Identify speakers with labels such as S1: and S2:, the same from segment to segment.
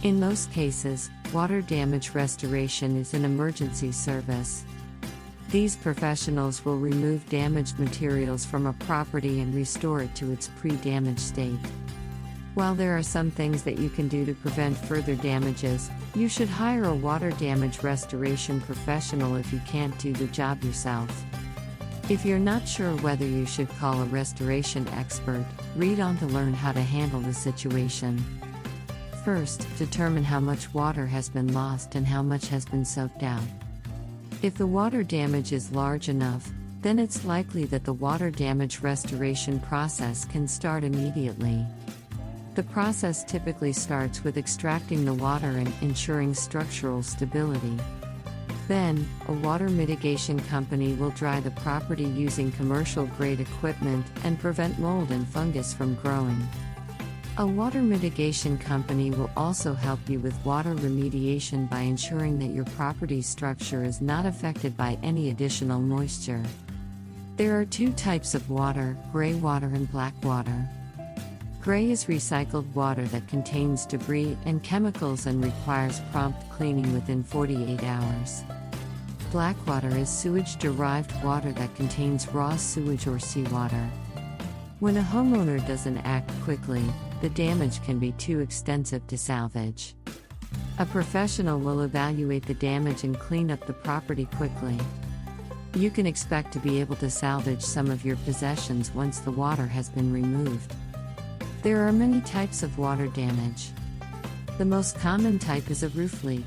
S1: In most cases, water damage restoration is an emergency service. These professionals will remove damaged materials from a property and restore it to its pre-damage state. While there are some things that you can do to prevent further damages, you should hire a water damage restoration professional if you can't do the job yourself. If you're not sure whether you should call a restoration expert, read on to learn how to handle the situation. First, determine how much water has been lost and how much has been soaked out. If the water damage is large enough, then it's likely that the water damage restoration process can start immediately. The process typically starts with extracting the water and ensuring structural stability. Then, a water mitigation company will dry the property using commercial-grade equipment and prevent mold and fungus from growing. A water mitigation company will also help you with water remediation by ensuring that your property's structure is not affected by any additional moisture. There are two types of water, gray water and black water. Gray is recycled water that contains debris and chemicals and requires prompt cleaning within 48 hours. Black water is sewage-derived water that contains raw sewage or seawater. When a homeowner doesn't act quickly, the damage can be too extensive to salvage. A professional will evaluate the damage and clean up the property quickly. You can expect to be able to salvage some of your possessions once the water has been removed. There are many types of water damage. The most common type is a roof leak.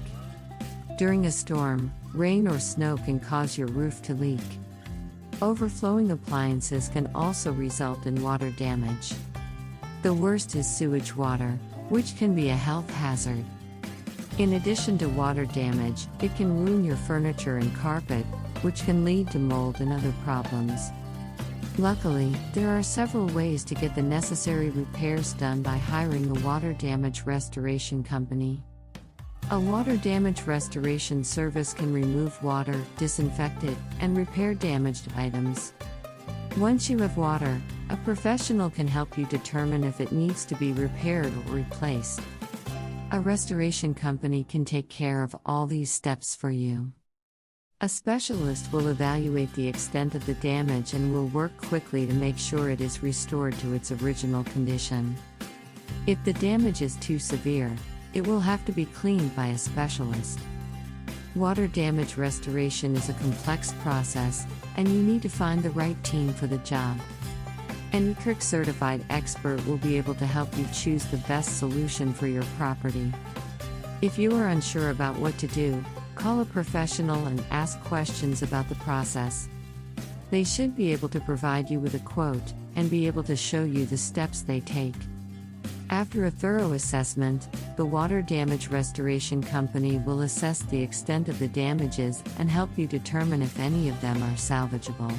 S1: During a storm, rain or snow can cause your roof to leak. Overflowing appliances can also result in water damage. The worst is sewage water, which can be a health hazard. In addition to water damage, it can ruin your furniture and carpet, which can lead to mold and other problems. Luckily, there are several ways to get the necessary repairs done by hiring a water damage restoration company. A water damage restoration service can remove water, disinfect it, and repair damaged items. Once you have water, a professional can help you determine if it needs to be repaired or replaced. A restoration company can take care of all these steps for you. A specialist will evaluate the extent of the damage and will work quickly to make sure it is restored to its original condition. If the damage is too severe, it will have to be cleaned by a specialist. Water damage restoration is a complex process, and you need to find the right team for the job. An ECRIC certified expert will be able to help you choose the best solution for your property. If you are unsure about what to do, call a professional and ask questions about the process. They should be able to provide you with a quote and be able to show you the steps they take. After a thorough assessment, the water damage restoration company will assess the extent of the damages and help you determine if any of them are salvageable.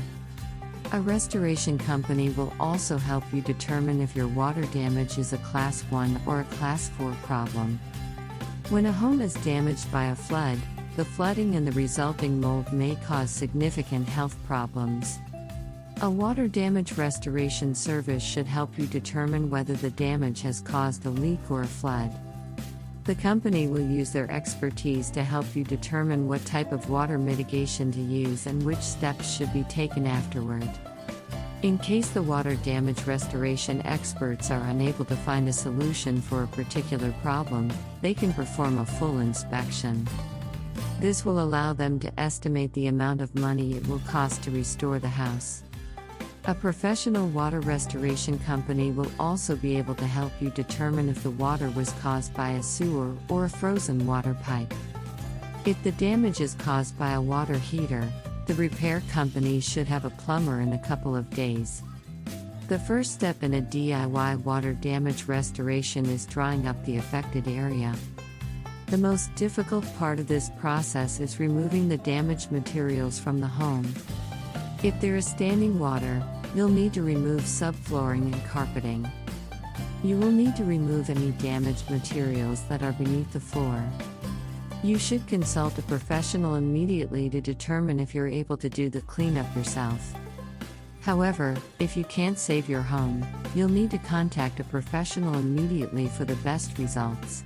S1: A restoration company will also help you determine if your water damage is a Class 1 or a Class 4 problem. When a home is damaged by a flood, the flooding and the resulting mold may cause significant health problems. A water damage restoration service should help you determine whether the damage has caused a leak or a flood. The company will use their expertise to help you determine what type of water mitigation to use and which steps should be taken afterward. In case the water damage restoration experts are unable to find a solution for a particular problem, they can perform a full inspection. This will allow them to estimate the amount of money it will cost to restore the house. A professional water restoration company will also be able to help you determine if the water was caused by a sewer or a frozen water pipe. If the damage is caused by a water heater, the repair company should have a plumber in a couple of days. The first step in a DIY water damage restoration is drying up the affected area. The most difficult part of this process is removing the damaged materials from the home. If there is standing water, you'll need to remove subflooring and carpeting. You will need to remove any damaged materials that are beneath the floor. You should consult a professional immediately to determine if you're able to do the cleanup yourself. However, if you can't save your home, you'll need to contact a professional immediately for the best results.